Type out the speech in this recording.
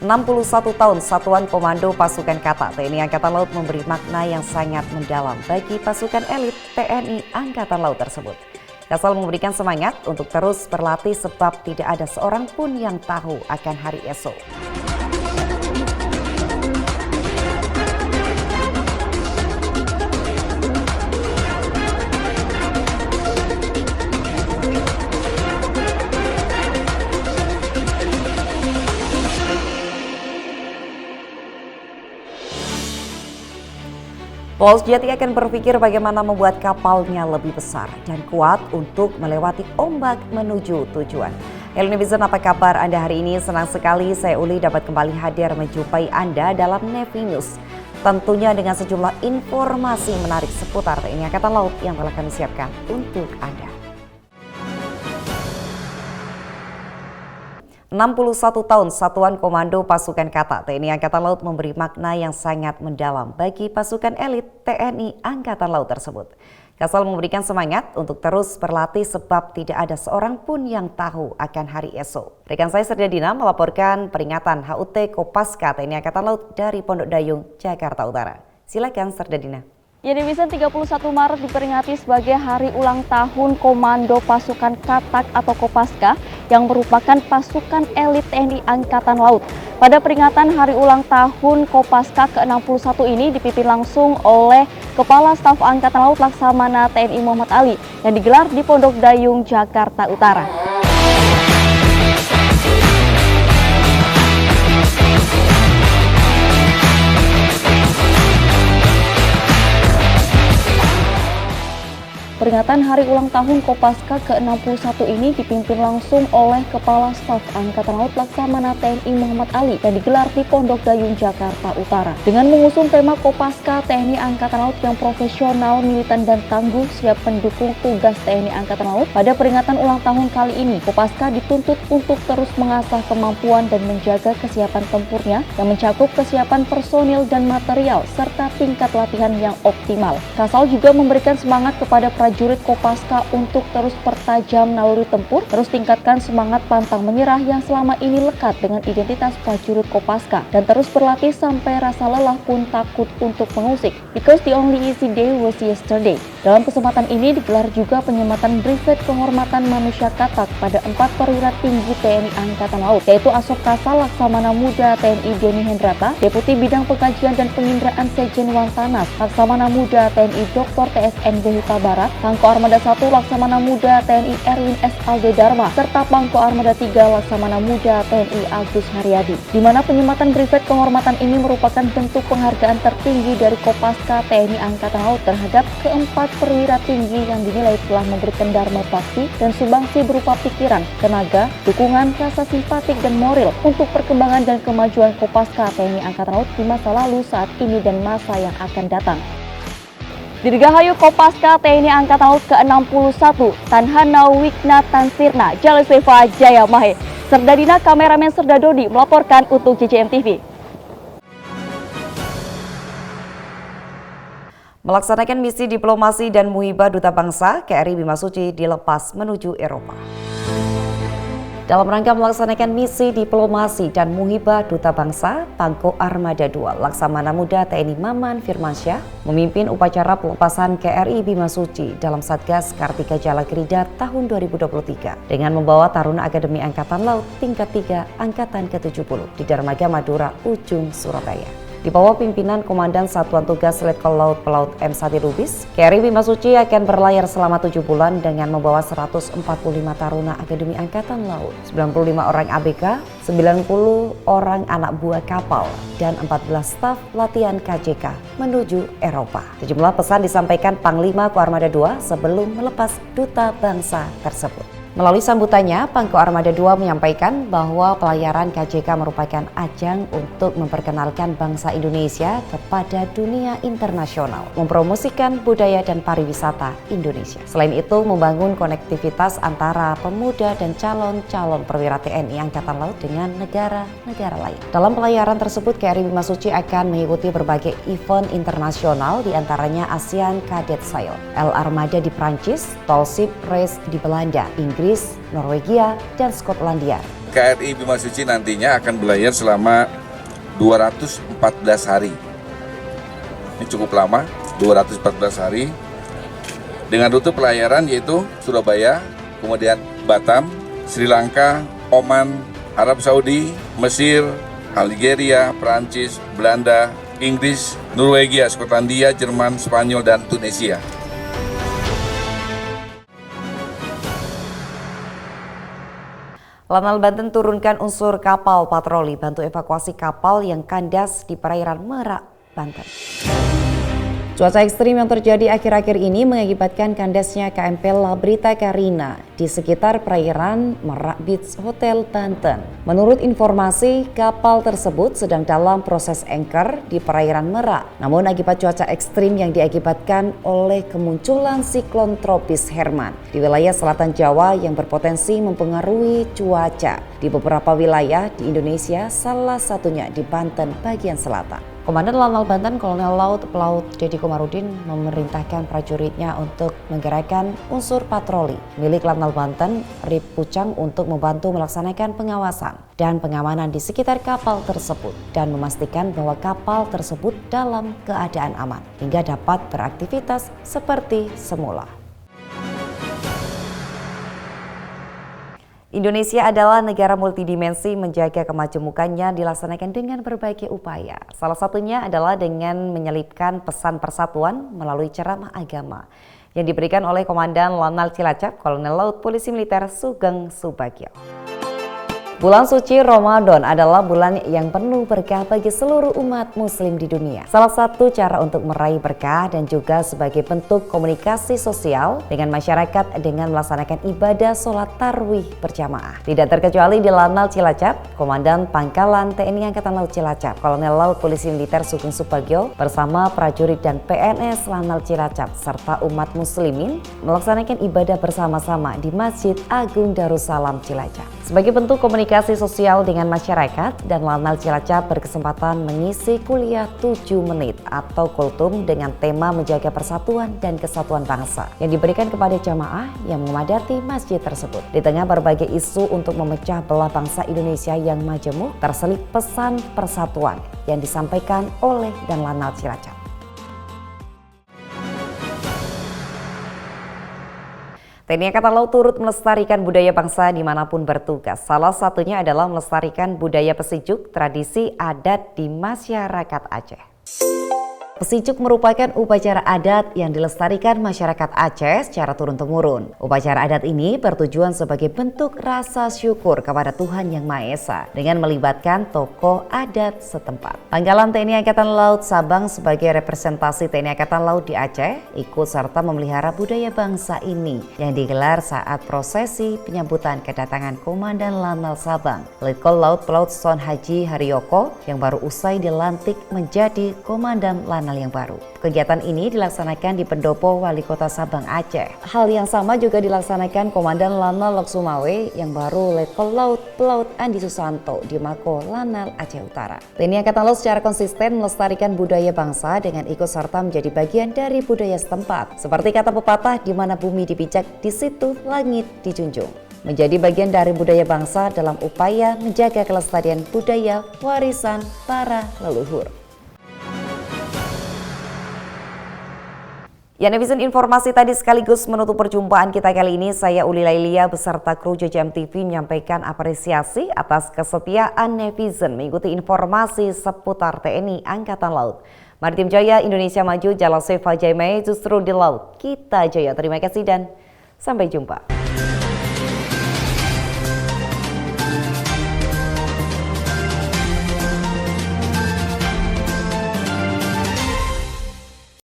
61 tahun Satuan Komando Pasukan Kata TNI Angkatan Laut memberi makna yang sangat mendalam bagi pasukan elit TNI Angkatan Laut tersebut. Kasal memberikan semangat untuk terus berlatih sebab tidak ada seorang pun yang tahu akan hari esok. Polres Jati akan berpikir bagaimana membuat kapalnya lebih besar dan kuat untuk melewati ombak menuju tujuan. Hello Netizen, apa kabar Anda hari ini? Senang sekali saya Uli dapat kembali hadir menjumpai Anda dalam Navy News. Tentunya dengan sejumlah informasi menarik seputar TNI Angkatan Laut yang telah kami siapkan untuk Anda. 61 tahun Satuan Komando Pasukan Kata TNI Angkatan Laut memberi makna yang sangat mendalam bagi pasukan elit TNI Angkatan Laut tersebut. Kasal memberikan semangat untuk terus berlatih sebab tidak ada seorang pun yang tahu akan hari esok. Rekan saya Serda Dina melaporkan peringatan HUT Kopaska TNI Angkatan Laut dari Pondok Dayung, Jakarta Utara. Silakan Serda Dina. Ya, Netizen, 31 Maret diperingati sebagai hari ulang tahun Komando Pasukan Katak atau Kopaska yang merupakan pasukan elit TNI Angkatan Laut. Pada peringatan hari ulang tahun Kopaska ke-61 ini dipimpin langsung oleh Kepala Staf Angkatan Laut Laksamana TNI Muhammad Ali yang digelar di Pondok Dayung, Jakarta Utara. Peringatan hari ulang tahun Kopaska ke-61 ini dipimpin langsung oleh Kepala Staf Angkatan Laut Laksamana TNI Muhammad Ali yang digelar di Pondok Dayung, Jakarta Utara. Dengan mengusung tema Kopaska TNI Angkatan Laut yang profesional, militan dan tangguh siap mendukung tugas TNI Angkatan Laut, pada peringatan ulang tahun kali ini Kopaska dituntut untuk terus mengasah kemampuan dan menjaga kesiapan tempurnya yang mencakup kesiapan personil dan material serta tingkat latihan yang optimal. Kasal juga memberikan semangat kepada prajurit Kopaska untuk terus pertajam naluri tempur, terus tingkatkan semangat pantang menyerah yang selama ini lekat dengan identitas prajurit Kopaska, dan terus berlatih sampai rasa lelah pun takut untuk mengusik. Because the only easy day was yesterday. Dalam kesempatan ini digelar juga penyematan brevet kehormatan manusia Katak pada 4 perwira tinggi TNI Angkatan Laut, yaitu Asop Kasal Laksamana Muda TNI Denny Hendrata, Deputi Bidang Pengkajian dan Penginderaan Sejen Wantanas Laksamana Muda TNI Dr. TSNB Huta Barat, Pangko Armada 1 Laksamana Muda TNI Erwin S. Alde Dharma, serta Pangko Armada 3 Laksamana Muda TNI Agus Haryadi. Di mana penyematan brevet kehormatan ini merupakan bentuk penghargaan tertinggi dari Kopaska TNI Angkatan Laut terhadap keempat perwira tinggi yang dinilai telah memberikan dharma bakti dan sumbangsi berupa pikiran, tenaga, dukungan, rasa simpatik dan moral untuk perkembangan dan kemajuan Kopaska TNI Angkatan Laut di masa lalu, saat ini dan masa yang akan datang. Dirgahayu Kopaska TNI Angkatan Laut ke-61, Tanhana Wikna Tansirna, Jaleseva Jaya Mahe. Serda Dina, kameramen Serda Dodi melaporkan untuk JJM TV. Melaksanakan misi diplomasi dan muhibah Duta Bangsa, KRI Bimasuci dilepas menuju Eropa. Dalam rangka melaksanakan misi diplomasi dan muhibah Duta Bangsa, Pangko Armada 2 Laksamana Muda TNI Maman Firmansyah memimpin upacara pelepasan KRI Bimasuci dalam Satgas Kartika Jalakrida tahun 2023 dengan membawa Taruna Akademi Angkatan Laut tingkat 3 Angkatan ke-70 di Dermaga Madura, Ujung, Surabaya. Di bawah pimpinan Komandan Satuan Tugas Letkol Laut Pelaut M. Sati Lubis, KRI Bimasuci akan berlayar selama 7 bulan dengan membawa 145 taruna Akademi Angkatan Laut, 95 orang ABK, 90 orang anak buah kapal, dan 14 staf latihan KJK menuju Eropa. Sejumlah pesan disampaikan Panglima Koarmada 2 sebelum melepas Duta Bangsa tersebut. Melalui sambutannya, Pangko Armada 2 menyampaikan bahwa pelayaran KJK merupakan ajang untuk memperkenalkan bangsa Indonesia kepada dunia internasional, mempromosikan budaya dan pariwisata Indonesia. Selain itu, membangun konektivitas antara pemuda dan calon-calon perwira TNI Angkatan Laut dengan negara-negara lain. Dalam pelayaran tersebut, KRI Bimasuci akan mengikuti berbagai event internasional, diantaranya ASEAN Cadet Sail, El Armada di Prancis, Tolship Race di Belanda, Inggris, Norwegia, dan Skotlandia. KRI Bimasuci nantinya akan berlayar selama 214 hari. Ini cukup lama, 214 hari. Dengan rute pelayaran yaitu Surabaya, kemudian Batam, Sri Lanka, Oman, Arab Saudi, Mesir, Algeria, Perancis, Belanda, Inggris, Norwegia, Skotlandia, Jerman, Spanyol, dan Tunisia. Lanal Banten turunkan unsur kapal patroli bantu evakuasi kapal yang kandas di perairan Merak, Banten. Cuaca ekstrim yang terjadi akhir-akhir ini mengakibatkan kandasnya KMP Labrita Karina di sekitar perairan Merak Beach Hotel, Banten. Menurut informasi, kapal tersebut sedang dalam proses anchor di perairan Merak. Namun akibat cuaca ekstrim yang diakibatkan oleh kemunculan siklon tropis Herman di wilayah selatan Jawa yang berpotensi mempengaruhi cuaca di beberapa wilayah di Indonesia, salah satunya di Banten bagian selatan. Komandan Lanal Banten Kolonel Laut Pelaut Deddy Komarudin memerintahkan prajuritnya untuk menggerakkan unsur patroli milik Lanal Banten Rip Pucang untuk membantu melaksanakan pengawasan dan pengamanan di sekitar kapal tersebut dan memastikan bahwa kapal tersebut dalam keadaan aman hingga dapat beraktivitas seperti semula. Indonesia adalah negara multidimensi, menjaga kemajemukannya dilaksanakan dengan berbagai upaya. Salah satunya adalah dengan menyelipkan pesan persatuan melalui ceramah agama yang diberikan oleh Komandan Lanal Cilacap, Kolonel Laut Polisi Militer Sugeng Subagyo. Bulan suci Ramadan adalah bulan yang penuh berkah bagi seluruh umat muslim di dunia. Salah satu cara untuk meraih berkah dan juga sebagai bentuk komunikasi sosial dengan masyarakat dengan melaksanakan ibadah sholat tarawih berjamaah. Tidak terkecuali di Lanal Cilacap, Komandan Pangkalan TNI Angkatan Laut Cilacap, Kolonel Laut Polisi Militer Sugeng Subagyo bersama prajurit dan PNS Lanal Cilacap serta umat muslimin melaksanakan ibadah bersama-sama di Masjid Agung Darussalam Cilacap. Sebagai bentuk komunikasi sosial dengan masyarakat, dan Lanal Cilacap berkesempatan mengisi kuliah 7 menit atau kultum dengan tema menjaga persatuan dan kesatuan bangsa yang diberikan kepada jamaah yang memadati masjid tersebut. Di tengah berbagai isu untuk memecah belah bangsa Indonesia yang majemuk, terselip pesan persatuan yang disampaikan oleh dan Lanal Cilacap. TNI Angkatan Laut turut melestarikan budaya bangsa dimanapun bertugas. Salah satunya adalah melestarikan budaya pesijuk, tradisi adat di masyarakat Aceh. Pesijuk merupakan upacara adat yang dilestarikan masyarakat Aceh secara turun-temurun. Upacara adat ini bertujuan sebagai bentuk rasa syukur kepada Tuhan Yang Maha Esa dengan melibatkan tokoh adat setempat. Pangkalan TNI Angkatan Laut Sabang sebagai representasi TNI Angkatan Laut di Aceh ikut serta memelihara budaya bangsa ini yang digelar saat prosesi penyambutan kedatangan Komandan Lanal Sabang, Letkol Laut Pelaut Son Haji Haryoko yang baru usai dilantik menjadi Komandan Lanal yang baru. Kegiatan ini dilaksanakan di Pendopo Wali Kota Sabang, Aceh. Hal yang sama juga dilaksanakan Komandan Lanal Lok Sumawe yang baru Letkol Laut Pelaut Andi Susanto di Mako Lanal Aceh Utara. TNI Angkatan Laut secara konsisten melestarikan budaya bangsa dengan ikut serta menjadi bagian dari budaya setempat. Seperti kata pepatah, di mana bumi dipijak, di situ langit dijunjung. Menjadi bagian dari budaya bangsa dalam upaya menjaga kelestarian budaya warisan para leluhur. Ya, netizen, informasi tadi sekaligus menutup perjumpaan kita kali ini. Saya Uli Lailia beserta kru JJM TV menyampaikan apresiasi atas kesetiaan netizen mengikuti informasi seputar TNI Angkatan Laut. Maritim Jaya, Indonesia maju, Jala Seva Jaime justru di laut. Kita jaya. Terima kasih dan sampai jumpa.